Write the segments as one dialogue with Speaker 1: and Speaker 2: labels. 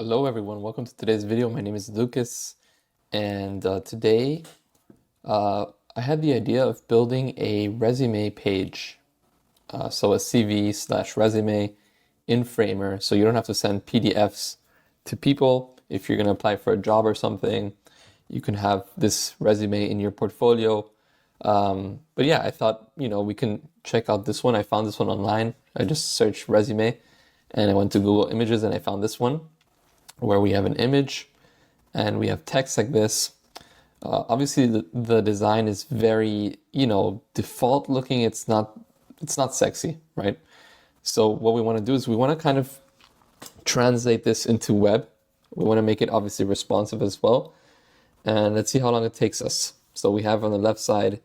Speaker 1: Hello everyone, welcome to today's video. My name is Lucas, and today I had the idea of building a resume page. So a CV/resume in Framer, so you don't have to send PDFs to people. If you're going to apply for a job or something, you can have this resume in your portfolio. But yeah, I thought, we can check out this one. I found this one online. I just searched resume and I went to Google Images and I found this one, where we have an image and we have text like this. Obviously the design is very, default looking. It's not sexy, right? So what we want to do is we want to kind of translate this into web. We want to make it obviously responsive as well. And let's see how long it takes us. So we have on the left side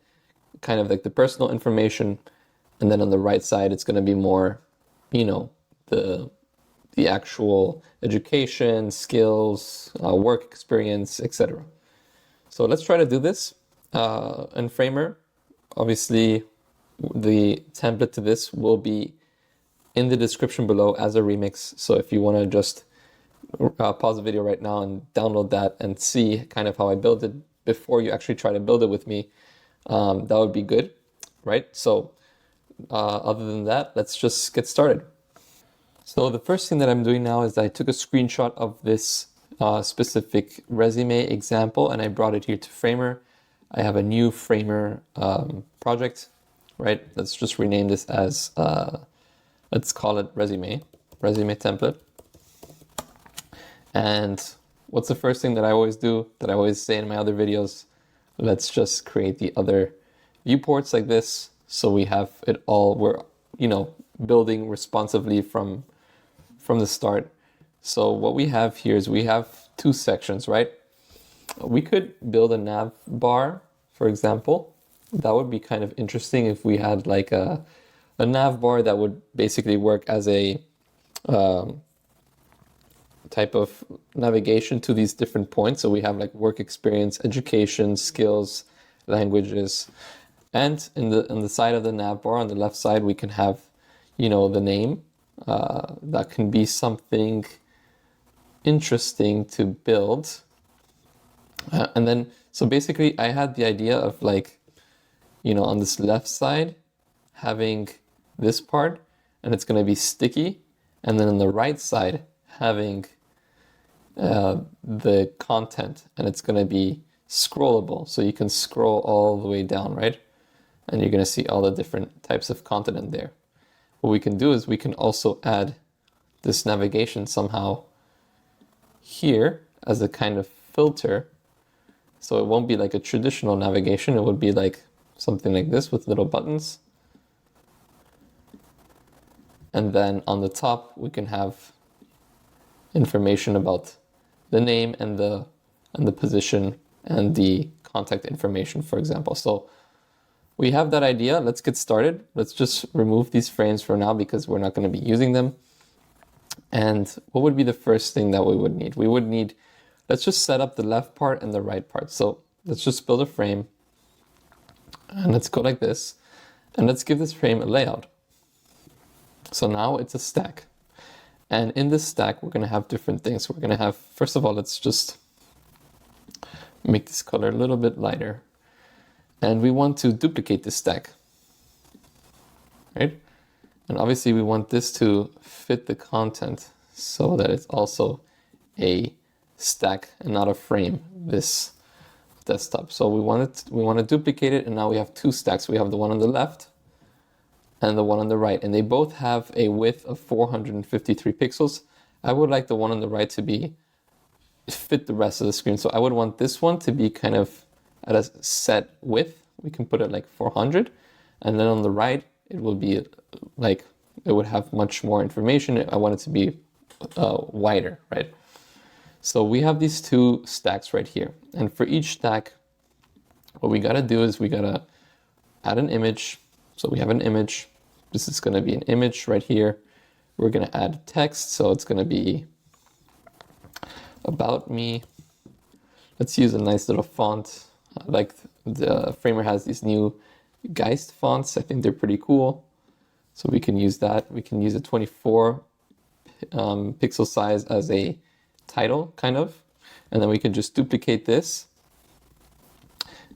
Speaker 1: kind of like the personal information, and then on the right side it's going to be more, the actual education, skills, work experience, etc. So let's try to do this in Framer. Obviously, the template to this will be in the description below as a remix. So if you want to just pause the video right now and download that and see kind of how I build it before you actually try to build it with me, that would be good, right? So other than that, let's just get started. So the first thing that I'm doing now is I took a screenshot of this specific resume example and I brought it here to Framer. I have a new Framer project, right? Let's just rename this as, let's call it resume template. And what's the first thing that I always do, that I always say in my other videos? Let's just create the other viewports like this. So we have it all, we're, building responsively from the start. So what we have here is we have two sections, right? We could build a nav bar, for example. That would be kind of interesting if we had like a nav bar that would basically work as a type of navigation to these different points. So we have like work experience, education, skills, languages. And on the side of the nav bar, on the left side, we can have, the name. That can be something interesting to build. And then, so basically I had the idea of like, on this left side, having this part, and it's going to be sticky. And then on the right side, having the content, and it's going to be scrollable. So you can scroll all the way down, right? And you're going to see all the different types of content in there. What we can do is we can also add this navigation somehow here as a kind of filter. So it won't be like a traditional navigation. It would be like something like this with little buttons. And then on the top, we can have information about the name and the position and the contact information, for example. So we have that idea. Let's get started. Let's just remove these frames for now because we're not going to be using them. And what would be the first thing that we would need? We would need, let's just set up the left part and the right part. So let's just build a frame and let's go like this. And let's give this frame a layout. So now it's a stack. And in this stack, we're going to have different things. We're going to have, first of all, let's just make this color a little bit lighter. And we want to duplicate this stack, right? And obviously we want this to fit the content so that it's also a stack and not a frame, this desktop. So we want to duplicate it, and now we have two stacks. We have the one on the left and the one on the right, and they both have a width of 453 pixels. I would like the one on the right to fit the rest of the screen. So I would want this one to be kind of at a set width. We can put it like 400, and then on the right it will be like, it would have much more information. I want it to be wider, right? So we have these two stacks right here, and for each stack what we got to do is we got to add an image. So we have an image. This is going to be an image right here. We're going to add text, so it's going to be about me. Let's use a nice little font. Like the Framer has these new Geist fonts. I think they're pretty cool. So we can use that. We can use a 24 pixel size as a title, kind of. And then we can just duplicate this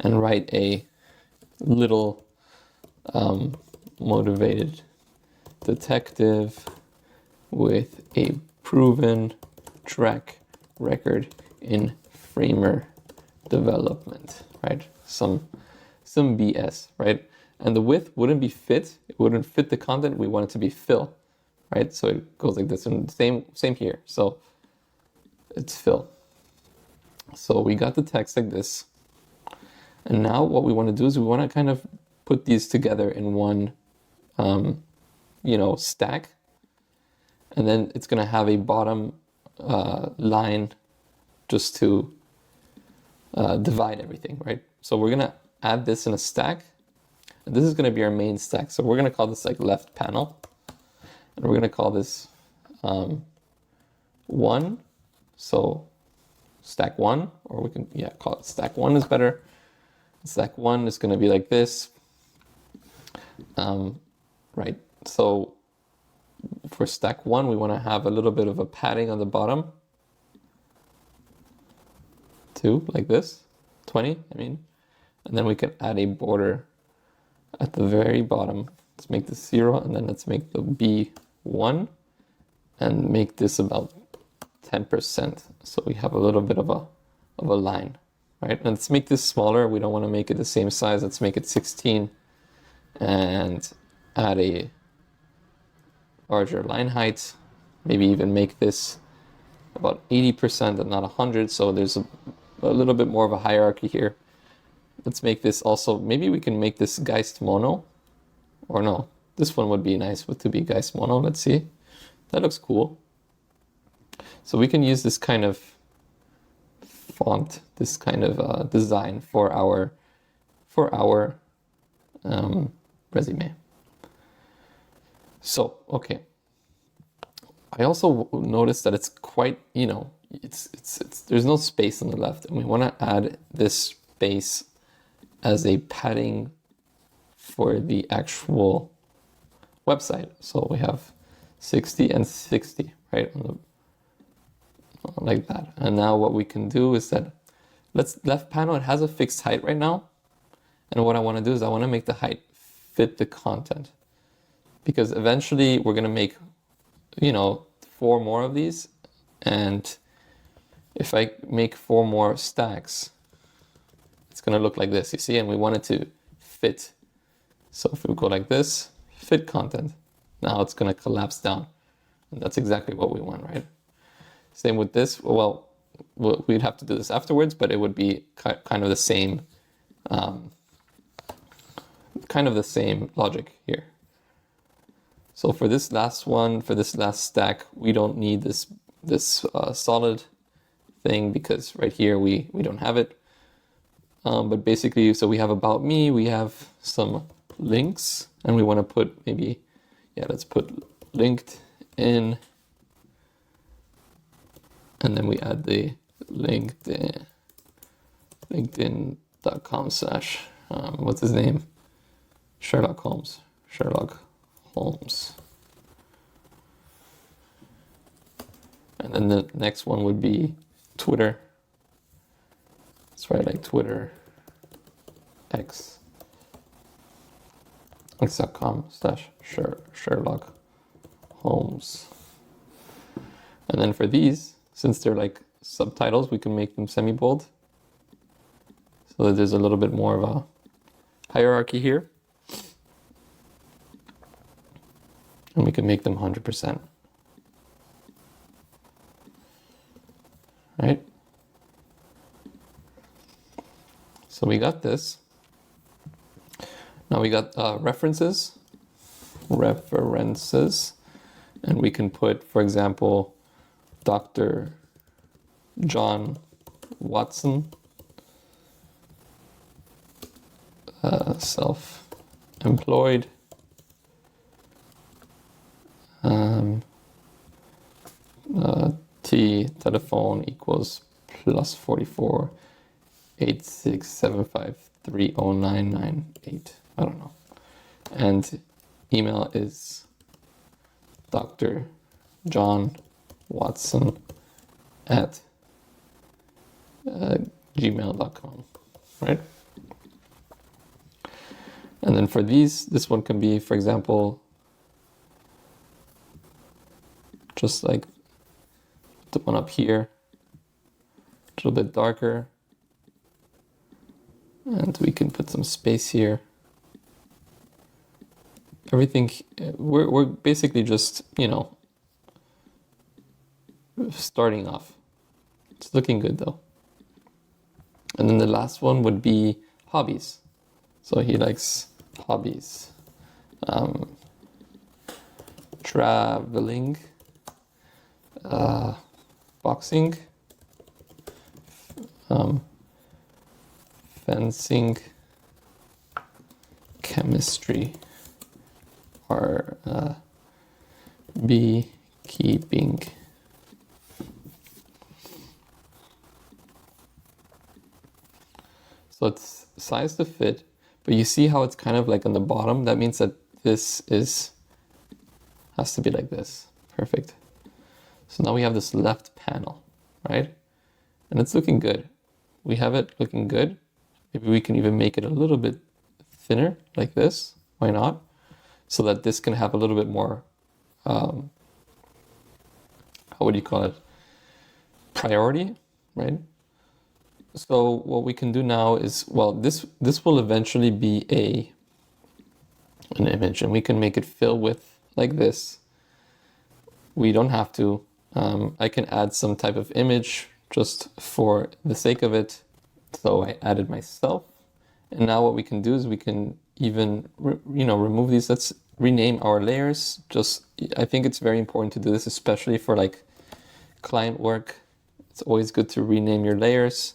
Speaker 1: and write a little motivated detective with a proven track record in framer development, right? Some BS, right? And the width wouldn't be fit. It wouldn't fit the content. We want it to be fill, right? So it goes like this, and same here. So it's fill. So we got the text like this. And now what we want to do is we want to kind of put these together in one, stack. And then it's going to have a bottom line just to divide everything, right? So we're going to add this in a stack. And this is going to be our main stack. So we're going to call this like left panel. And we're going to call this 1. So stack 1, or we can, call it stack 1 is better. Stack 1 is going to be like this. Right. So for stack 1, we want to have a little bit of a padding on the bottom. 2, like this. 20, I mean. And then we can add a border at the very bottom. Let's make this 0, and then let's make the B 1 and make this about 10%. So we have a little bit of a line, right? And let's make this smaller. We don't want to make it the same size. Let's make it 16 and add a larger line height. Maybe even make this about 80% and not 100. So there's a little bit more of a hierarchy here. Let's make this also, maybe we can make this Geist mono, or no, this one would be nice to be Geist mono. Let's see. That looks cool. So we can use this kind of font, this kind of design for our resume. So, okay. I also noticed that it's quite, it's there's no space on the left, and we want to add this space as a padding for the actual website. So we have 60 and 60, right? Like that. And now what we can do is that left panel, it has a fixed height right now. And what I want to do is I want to make the height fit the content, because eventually we're going to make, 4 more of these. And if I make 4 more stacks, it's going to look like this, you see, and we want it to fit. So if we go like this, fit content, now it's going to collapse down. And that's exactly what we want, right? Same with this. Well, we'd have to do this afterwards, but it would be kind of the same, logic here. So for this last one, for this last stack, we don't need this solid thing, because right here we don't have it. But basically, so we have about me, we have some links, and we want to put maybe, let's put linked in. And then we add the linkedin.com/ what's his name? Sherlock Holmes. And then the next one would be Twitter. Let's write like Twitter x.com/Sherlock Holmes. And then for these, since they're like subtitles, we can make them semi-bold, so that there's a little bit more of a hierarchy here. And we can make them 100%. Right? So we got this. Now we got references, and we can put, for example, Dr. John Watson, self-employed, telephone equals +44 867530998. I don't know. And email is Dr. John Watson at gmail.com, right? And then for these, this one can be, for example, just like the one up here, a little bit darker. And we can put some space here. Everything, we're basically just, you know, starting off. It's looking good though. And then the last one would be hobbies. So he likes hobbies. Traveling, boxing, fencing, chemistry, or beekeeping. So it's size to fit, but you see how it's kind of like on the bottom? That means that this has to be like this. Perfect. So now we have this left panel, right? And it's looking good. We have it looking good. Maybe we can even make it a little bit thinner like this. Why not? So that this can have a little bit more, how would you call it? Priority, right? So what we can do now is, well, this will eventually be an image, and we can make it fill with like this. We don't have to. I can add some type of image just for the sake of it. So I added myself, and now what we can do is we can even remove these. Let's rename our layers. I think it's very important to do this, especially for like client work. It's always good to rename your layers.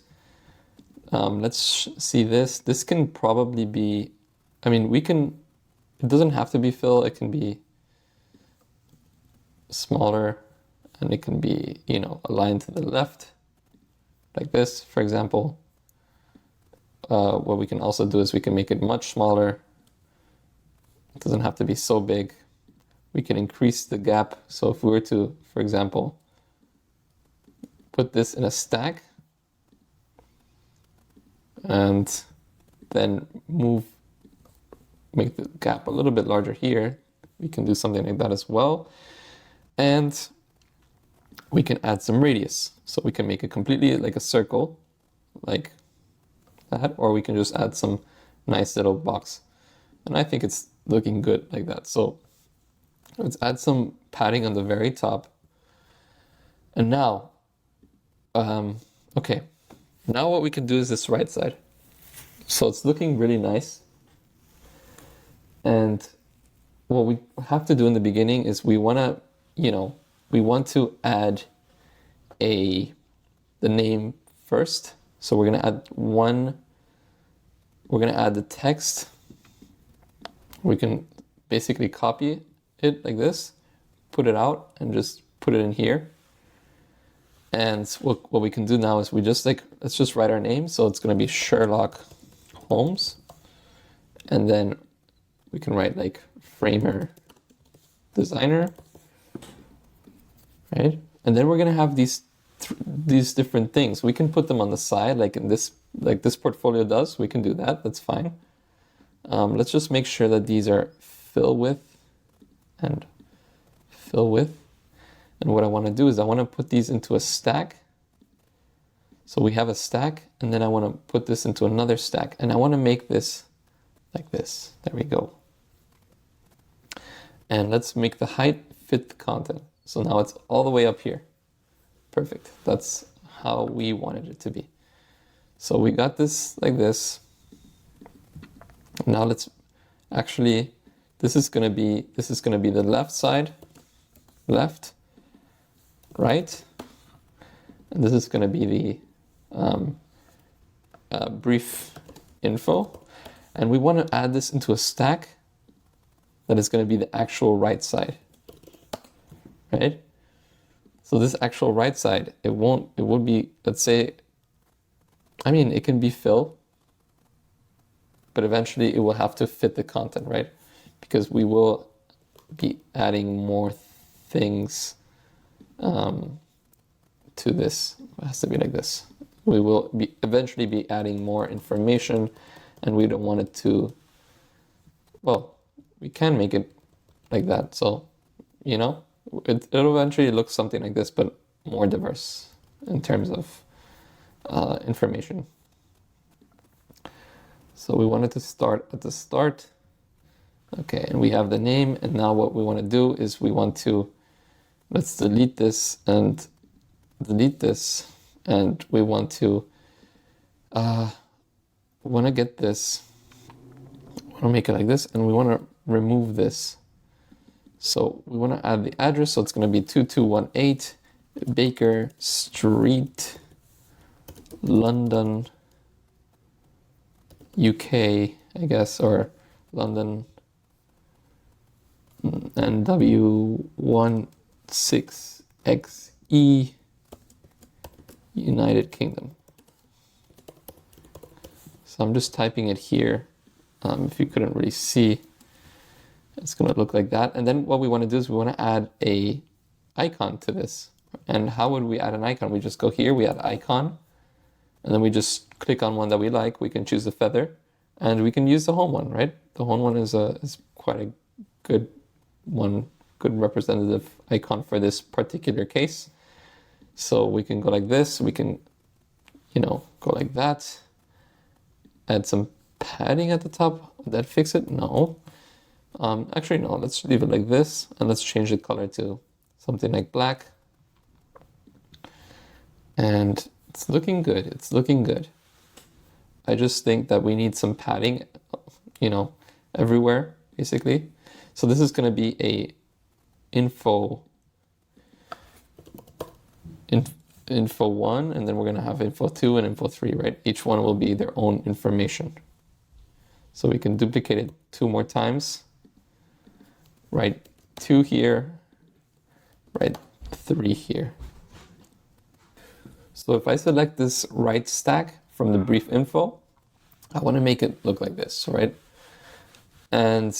Speaker 1: Let's see this. This can probably be, I mean, it doesn't have to be fill. It can be smaller, and it can be, aligned to the left like this, for example. What we can also do is we can make it much smaller. It doesn't have to be so big. We can increase the gap. So if we were to, for example, put this in a stack, and then make the gap a little bit larger here. We can do something like that as well. And we can add some radius. So we can make it completely like a circle, like that, or we can just add some nice little box. And I think it's looking good like that. So let's add some padding on the very top. And now, okay. Now what we can do is this right side. So it's looking really nice. And what we have to do in the beginning is we want to add the name first. So we're going to add the text. We can basically copy it like this, put it out, and just put it in here. And what we can do now is let's just write our name. So it's going to be Sherlock Holmes. And then we can write like framer designer, right? And then we're going to have these different things. We can put them on the side like this portfolio does. We can do that. That's fine. Let's just make sure that these are fill with and fill with. And what I want to do is I want to put these into a stack. So we have a stack, and then I want to put this into another stack. And I want to make this like this. There we go. And let's make the height fit the content. So now it's all the way up here. Perfect. That's how we wanted it to be. So we got this like this. Now let's actually, this is going to be the left side, left, right, and this is going to be the brief info, and we want to add this into a stack that is going to be the actual right side, right? So this actual right side, it would be, let's say, I mean, it can be fill, but eventually it will have to fit the content, right? Because we will be adding more things to to this. It has to be like this. We will eventually be adding more information, and we don't want it to, well, we can make it like that. So, you know, it'll eventually look something like this, but more diverse in terms of information. So we wanted to start at the start. Okay, and we have the name, and now what we want to do is we want to, let's delete this and delete this, and we want to get this, we want to make it like this, and we want to remove this. So we want to add the address, so it's going to be 2218 Baker Street, London, UK, I guess, or London, NW16XE, United Kingdom. So I'm just typing it here. If you couldn't really see, it's going to look like that. And then what we want to do is we want to add a icon to this. And how would we add an icon? We just go here, we add icon, and then we just click on one that we like. We can choose the feather, and we can use the home one, right? The home one is quite a good one, good representative icon for this particular case. So we can go like this, we can, you know, go like that, add some padding at the top. Would that fix it? No. Actually, no, let's leave it like this, and let's change the color to something like black. And it's looking good, it's looking good. I just think that we need some padding, you know, everywhere, basically. So this is going to be a info 1, and then we're going to have info 2 and info 3, right? Each one will be their own information. So we can duplicate it 2 more times. Write 2 here, write 3 here. So if I select this right stack from the brief info, I want to make it look like this, right? And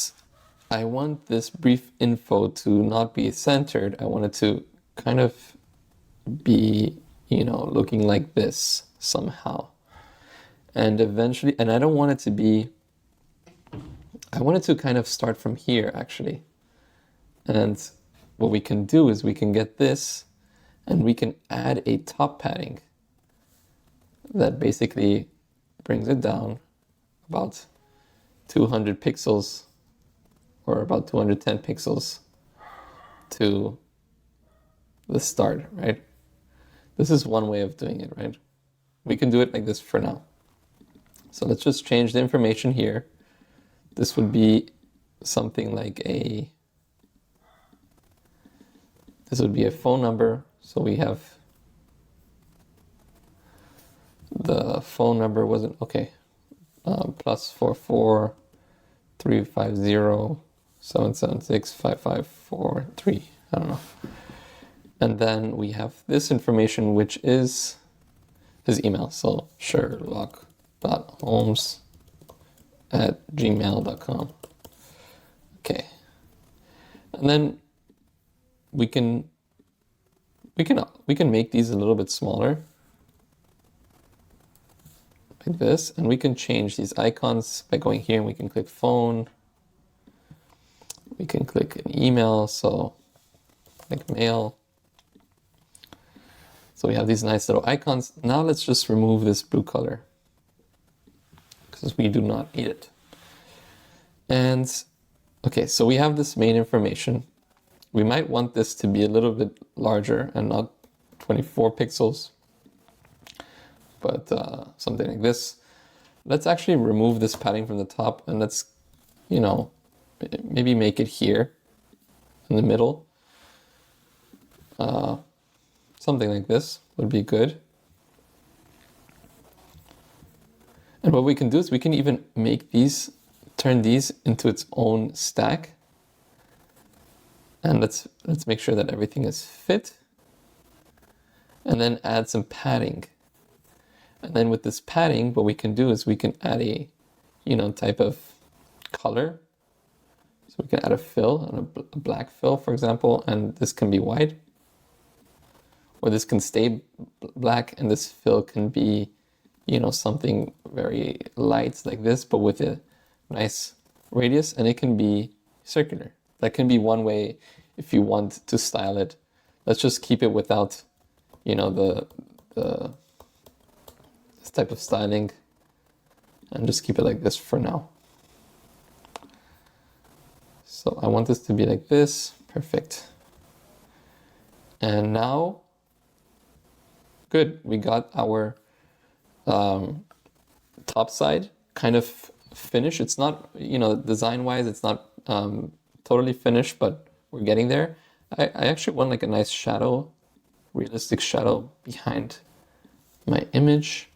Speaker 1: I want this brief info to not be centered. I want it to kind of be, you know, looking like this somehow. And eventually, and I don't want it to be, I want it to kind of start from here, actually. And what we can do is we can get this, and we can add a top padding that basically brings it down about 200 pixels or about 210 pixels to the start, right? This is one way of doing it, right? We can do it like this for now. So let's just change the information here. This would be something like this would be a phone number. So we have the phone number wasn't okay. +44 350 776 5543. I don't know. And then we have this information, which is his email. So sherlock.holmes@gmail.com. Okay. And then we can make these a little bit smaller, like this, and we can change these icons by going here, and we can click phone, we can click an email, so like mail. So we have these nice little icons. Now let's just remove this blue color because we do not need it. And okay, so we have this main information. We might want this to be a little bit larger and not 24 pixels, but something like this. Let's actually remove this padding from the top, and let's, you know, maybe make it here in the middle. Something like this would be good. And what we can do is we can even make these, turn these into its own stack. And let's make sure that everything is fit. And then add some padding. And then with this padding, what we can do is we can add a, you know, type of color. So we can add a fill, and a black fill, for example, and this can be white. or this can stay black and this fill can be, you know, something very light like this, but with a nice radius, and it can be circular. That can be one way if you want to style it. Let's just keep it without, you know, this type of styling, and just keep it like this for now. So I want this to be like this, perfect. And now, good, we got our top side kind of finished. It's not, you know, design-wise, it's not totally finished, but we're getting there. I actually want like a nice shadow, realistic shadow behind my image.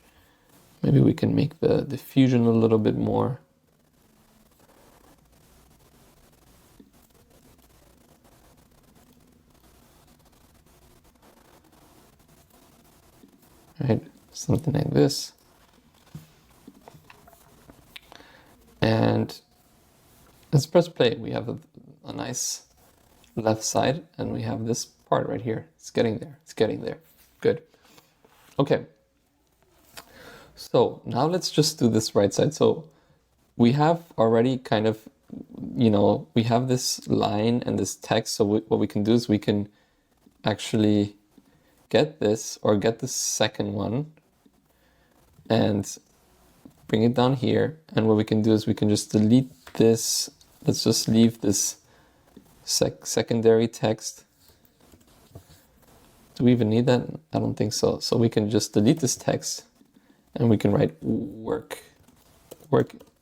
Speaker 1: Maybe we can make the diffusion a little bit more. Right, something like this. And let's press play. We have a nice left side, and we have this part right here. It's getting there. It's getting there. Good. Okay. So now let's just do this right side. So we have already kind of, you know, we have this line and this text. So what we can do is we can actually get this, or get the second one and bring it down here. And what we can do is we can just delete this. Let's just leave this secondary text. Do we even need that? I don't think so. So we can just delete this text and we can write work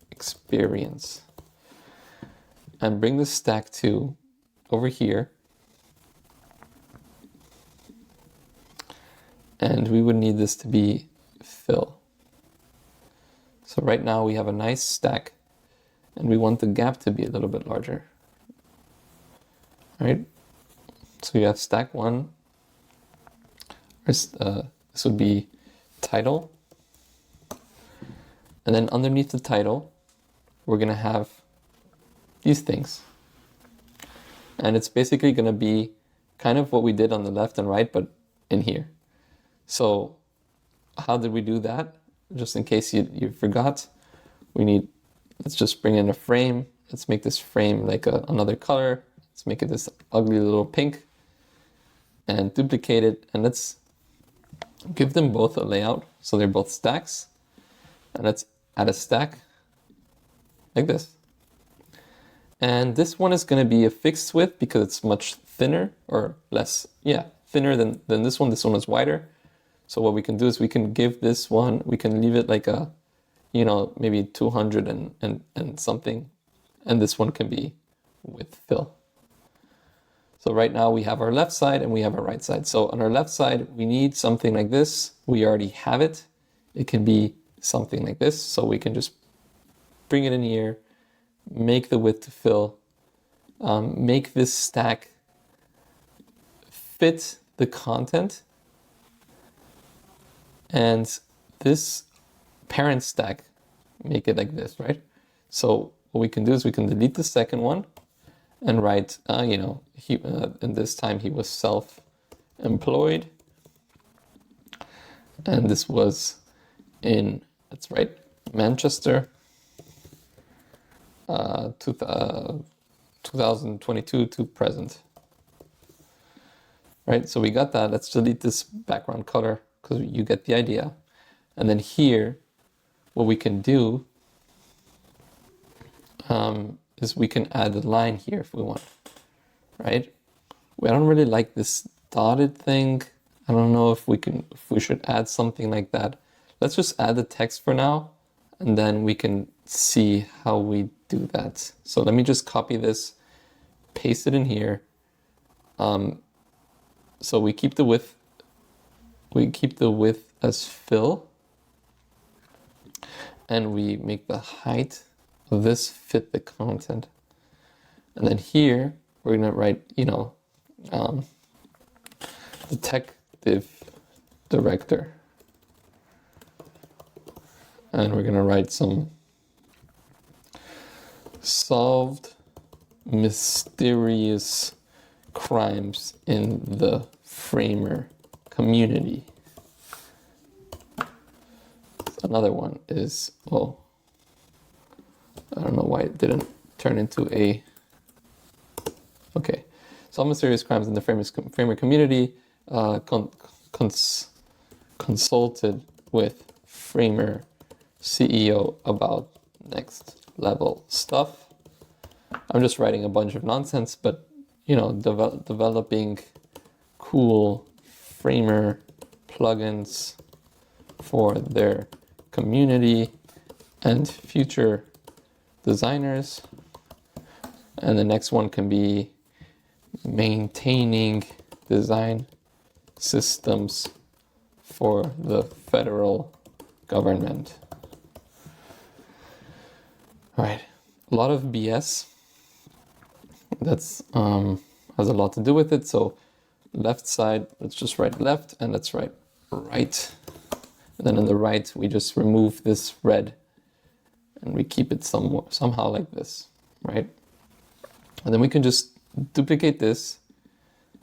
Speaker 1: experience, and bring the stack to over here. And we would need this to be fill. So right now we have a nice stack, and we want the gap to be a little bit larger. All right, so you have stack one. This would be title. And then underneath the title, we're gonna have these things. And it's basically gonna be kind of what we did on the left and right, but in here. So how did we do that? Just in case you forgot, let's just bring in a frame. Let's make this frame like another color. Let's make it this ugly little pink and duplicate it. And let's give them both a layout. So they're both stacks. And let's add a stack like this. And this one is going to be a fixed width because it's much thinner, or less, yeah, thinner than this one. This one is wider. So what we can do is we can give this one, we can leave it like a, you know, maybe 200 and something. And this one can be with fill. So right now we have our left side and we have our right side. So on our left side, we need something like this. We already have it. It can be something like this. So we can just bring it in here, make the width to fill, make this stack fit the content. And this parent stack, make it like this, right? So what we can do is we can delete the second one and write, you know, and this time he was self-employed. And this was in, that's right, Manchester, 2022 to present. Right, so we got that. Let's delete this background color because you get the idea. And then here, what we can do is we can add a line here if we want, right? I don't really like this dotted thing. I don't know if we should add something like that. Let's just add the text for now, and then we can see how we do that. So let me just copy this, paste it in here. So we keep the width as fill, and we make the height of this fit the content. And then we're gonna write, you know, detective director. And we're gonna write some solved mysterious crimes in the Framer community. Another one is, well, I don't know why it didn't turn into a, okay. Solve serious crimes in the framer community, consulted with framer CEO about next level stuff. I'm just writing a bunch of nonsense, but you know, developing cool framer plugins for their community and future designers. And the next one can be maintaining design systems for the federal government. All right, a lot of BS. That's has a lot to do with it. So left side, let's just write left, and let's write right. And then on the right, we just remove this red and we keep it somehow like this, right? And then we can just duplicate this.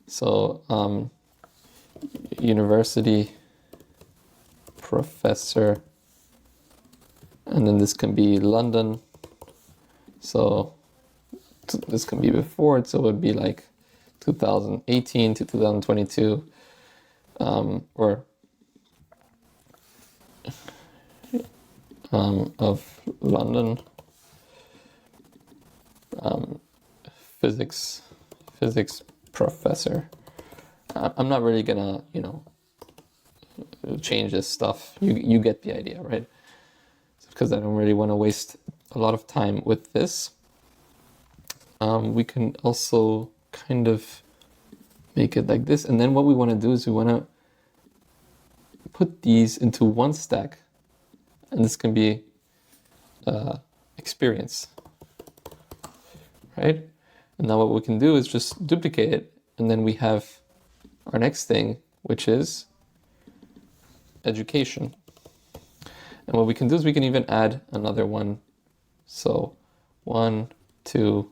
Speaker 1: So university professor, and then this can be London. So this can be before it, so it would be like 2018 to 2022, or of London, physics professor. I'm not really gonna, you know, change this stuff. You get the idea, right? Because I don't really want to waste a lot of time with this. We can also kind of make it like this, and then what we want to do is we want to put these into one stack, and this can be experience, right? And now what we can do is just duplicate it, and then we have our next thing, which is education. And what we can do is we can even add another one. So 1, 2,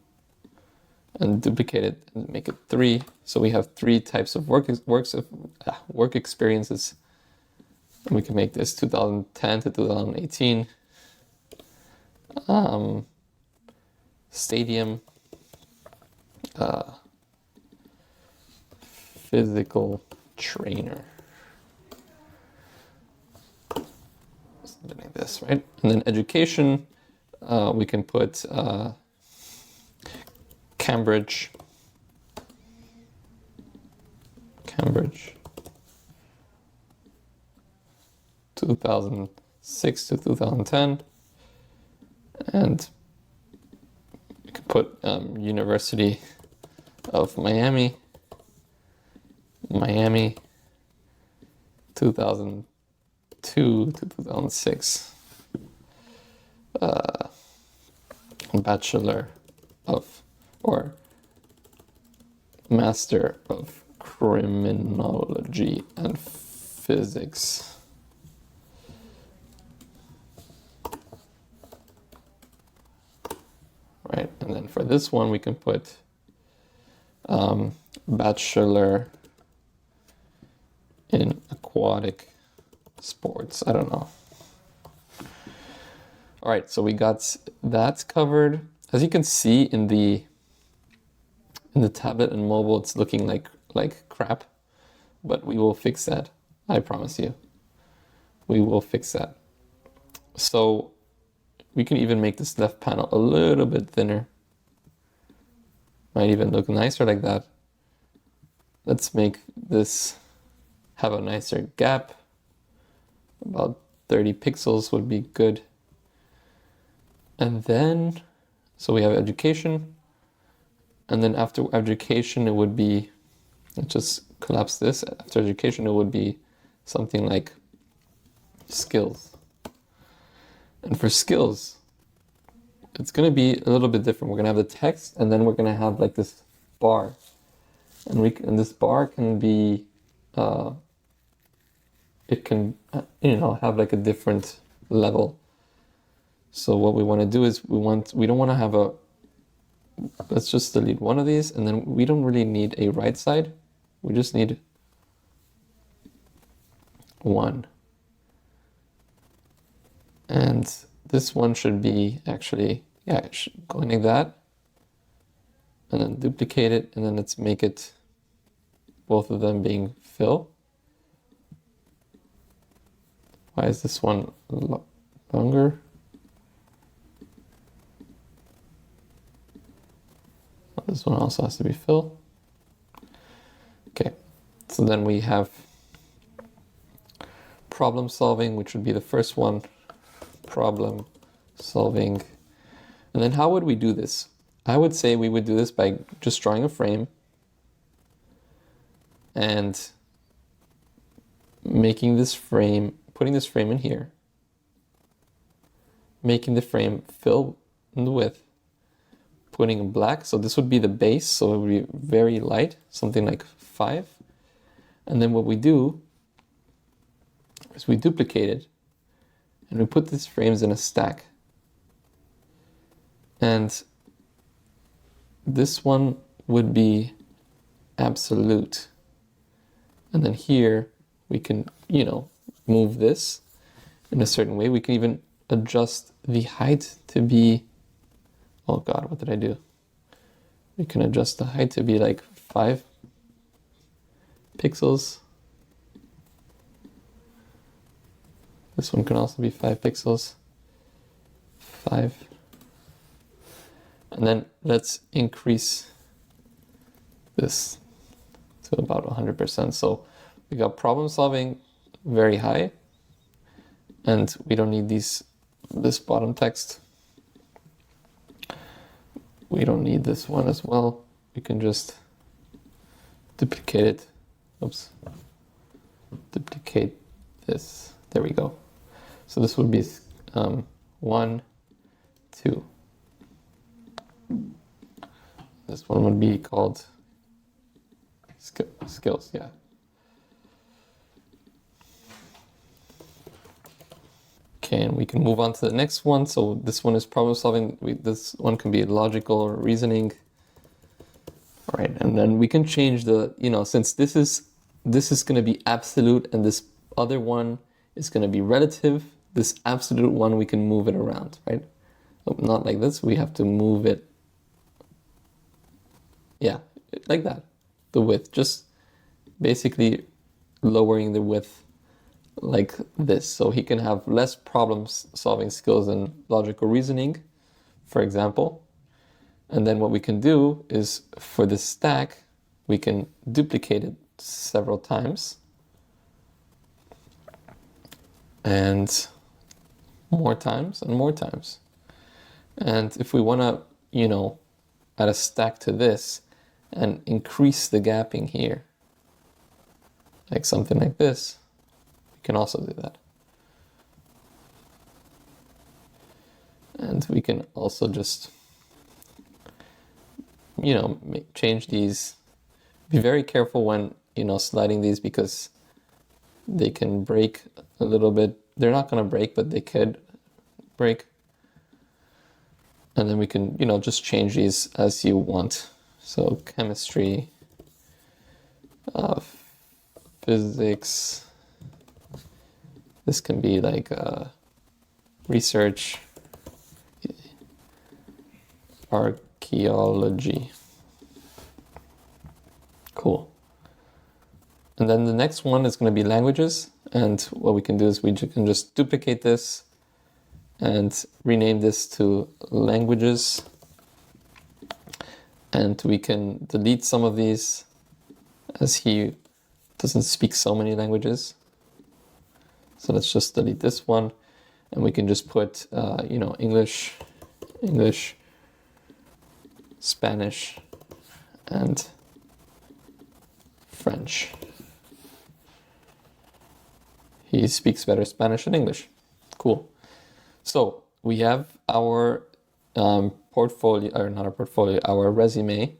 Speaker 1: and duplicate it and make it 3. So we have 3 types of work experiences. And we can make this 2010 to 2018. Stadium, physical trainer. Something like this, right? And then education, we can put Cambridge, 2006 to 2010, and we can put University of Miami, 2002 to 2006, Bachelor of, or Master of Criminology and Physics. Right, and then for this one we can put Bachelor in Aquatic Sports. I don't know. All right, so we got that covered. As you can see in the tablet and mobile, it's looking like crap, but we will fix that. I promise you. We will fix that. So we can even make this left panel a little bit thinner. Might even look nicer like that. Let's make this have a nicer gap. About 30 pixels would be good. And then, so we have education. And then after education, it would be, let's just collapse this. After education, it would be something like skills. And for skills, it's going to be a little bit different. We're going to have the text, and then we're going to have like this bar. And this bar can be, it can, have like a different level. So what we want to do is we don't want to have a, let's just delete one of these, and then we don't really need a right side. We just need 1. And this one should be actually, yeah, going like that. And then duplicate it, and then let's make it both of them being fill. Why is this one longer? This one also has to be fill. Okay, so then we have problem solving, which would be the first one. Problem solving. And then how would we do this? I would say we would do this by just drawing a frame and making this frame, putting this frame in here, making the frame fill in the width, putting in black. So this would be the base, so it would be very light, something like 5. And then what we do is we duplicate it and we put these frames in a stack. And this one would be absolute. And then here we can, move this in a certain way. We can even adjust the height to be, oh God, what did I do? We can adjust the height to be like 5 pixels. This one can also be 5 pixels. 5. And then let's increase this to about 100%. So we got problem solving very high, and we don't need this bottom text. We don't need this one as well. We can just duplicate it. Oops. Duplicate this. There we go. So this would be 1, 2. This one would be called skills, yeah. Okay, and we can move on to the next one. So this one is problem solving. This one can be logical or reasoning. All right, and then we can change the, since this is going to be absolute and this other one is going to be relative, this absolute one, we can move it around, right? Not like this, we have to move it. Yeah, like that, the width, just basically lowering the width like this. So he can have less problem solving skills and logical reasoning, for example. And then what we can do is for this stack, we can duplicate it several times. And more times and more times. And if we want to, add a stack to this and increase the gapping here, like something like this, we can also do that. And we can also just, change these. Be very careful when, sliding these, because they can break a little bit. They're not going to break, but they could break. And then we can, just change these as you want. So chemistry, physics. This can be like research, archaeology. Cool. And then the next one is going to be languages. And what we can do is we can just duplicate this and rename this to languages. And we can delete some of these as he doesn't speak so many languages. So let's just delete this one. And we can just put, English, Spanish, and French. He speaks better Spanish than English. Cool. So we have our portfolio, or not our portfolio, our resume.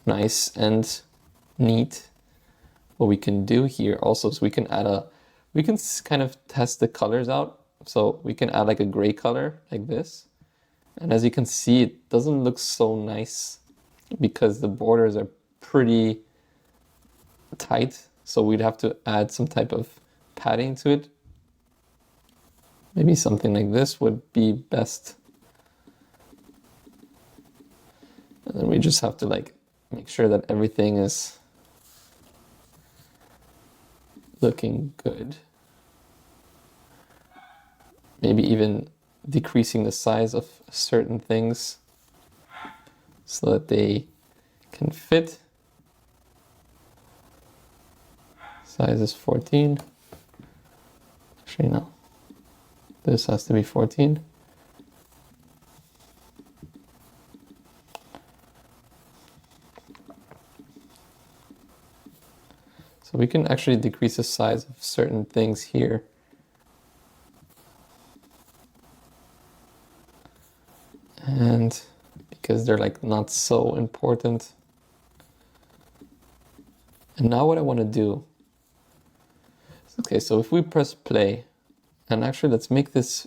Speaker 1: Nice and neat. What we can do here also is we can kind of test the colors out. So we can add like a gray color like this. And as you can see, it doesn't look so nice because the borders are pretty tight. So we'd have to add some type of padding to it. Maybe something like this would be best. And then we just have to like make sure that everything is looking good. Maybe even decreasing the size of certain things so that they can fit. Size is 14. Actually, no. This has to be 14. So we can actually decrease the size of certain things here. And because they're like not so important. And now what I want to do, okay, so if we press play, and actually let's make this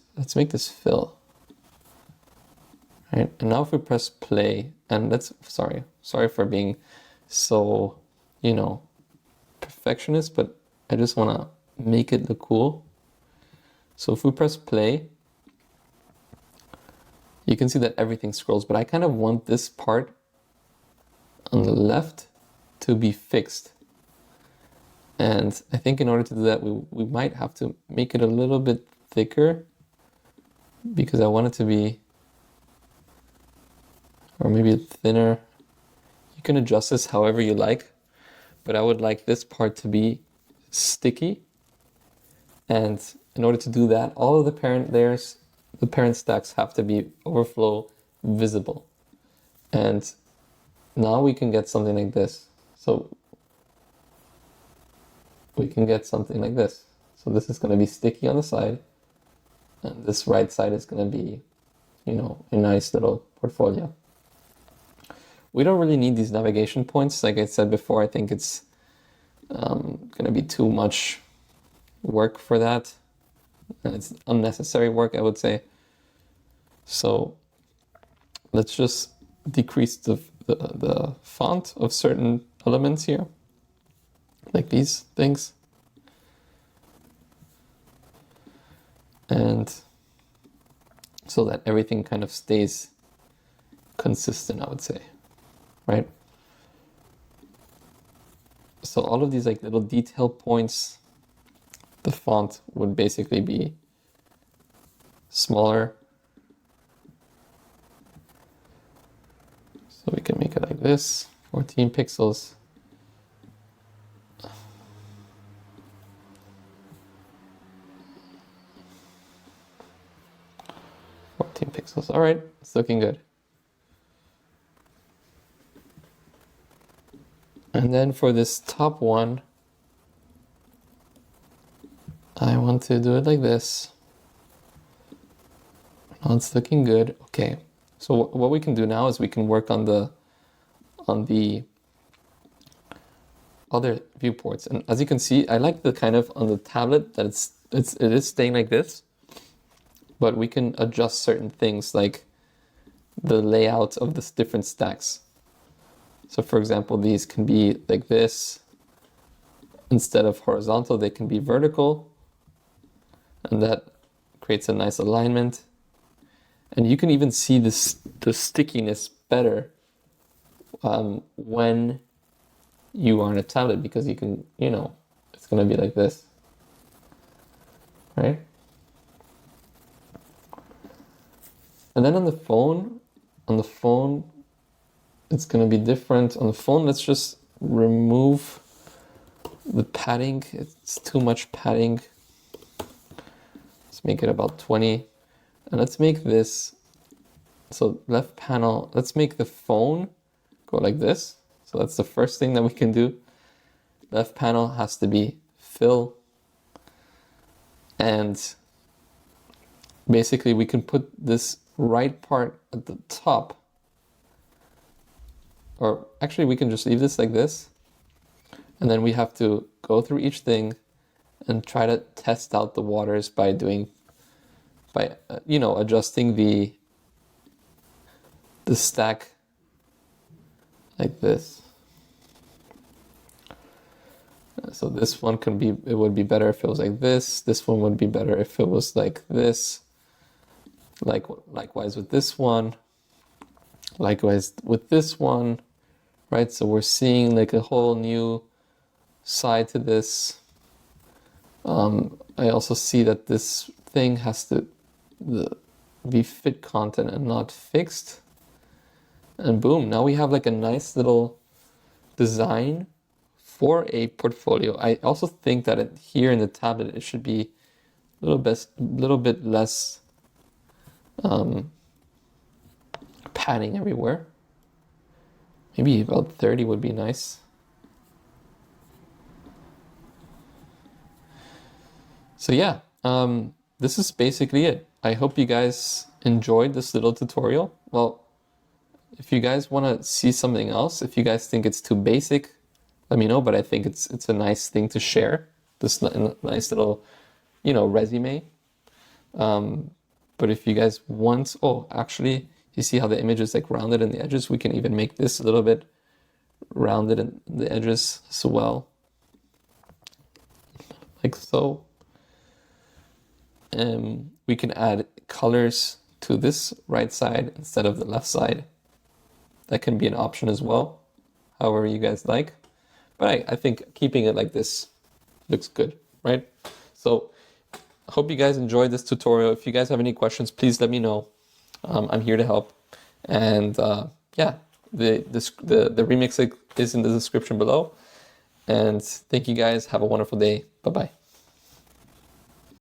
Speaker 1: fill. Right, and now if we press play, and sorry for being so, you know, perfectionist, but I just want to make it look cool. So if we press play, you can see that everything scrolls, but I kind of want this part on the left to be fixed. And I think in order to do that, we might have to make it a little bit thicker because I want it to be, or maybe thinner. You can adjust this however you like, but I would like this part to be sticky. And in order to do that, all of the parent layers, the parent stacks have to be overflow visible. And now we can get something like this. So we can get something like this. So this is going to be sticky on the side, and this right side is going to be, you know, a nice little portfolio. We don't really need these navigation points. Like I said before, I think it's going to be too much work for that. And it's unnecessary work, I would say. So let's just decrease the font of certain elements here, like these things. And so that everything kind of stays consistent, I would say, right? So all of these like little detail points, the font would basically be smaller. So we can make it like this, 14 pixels. Pixels. All right, it's looking good. And then for this top one, I want to do it like this. Now it's looking good. Okay, so what we can do now is we can work on the other viewports. And as you can see, I like the kind of on the tablet that it is staying like this. But we can adjust certain things like the layout of the different stacks. So for example, these can be like this. Instead of horizontal, they can be vertical. And that creates a nice alignment. And you can even see the stickiness better when you are on a tablet, because you can, you know, it's going to be like this, right? And then on the phone, it's going to be different. On the phone, let's just remove the padding. It's too much padding. Let's make it about 20. And let's make this, so left panel, let's make the phone go like this. So that's the first thing that we can do. Left panel has to be fill. And basically we can put this right part at the top, or actually we can just leave this like this, and then we have to go through each thing and try to test out the waters by you know, adjusting the stack like this. So this one could be, it would be better if it was like this. This one would be better if it was like this. Likewise with this one. Likewise with this one, right? So we're seeing like a whole new side to this. I also see that this thing has to be fit content and not fixed. And boom, now we have like a nice little design for a portfolio. I also think that here in the tablet, it should be a little bit less padding everywhere. Maybe about 30 would be nice. So yeah, this is basically it. I hope you guys enjoyed this little tutorial. Well, if you guys want to see something else, if you guys think it's too basic, let me know, but I think it's a nice thing to share. This nice little, resume. But if you guys want, oh, actually, you see how the image is like rounded in the edges? We can even make this a little bit rounded in the edges as well. Like so. We can add colors to this right side instead of the left side. That can be an option as well, however you guys like. But I think keeping it like this looks good, right? So I hope you guys enjoyed this tutorial. If you guys have any questions, please let me know. I'm here to help. And yeah, the remix is in the description below. And thank you guys. Have a wonderful day. Bye-bye.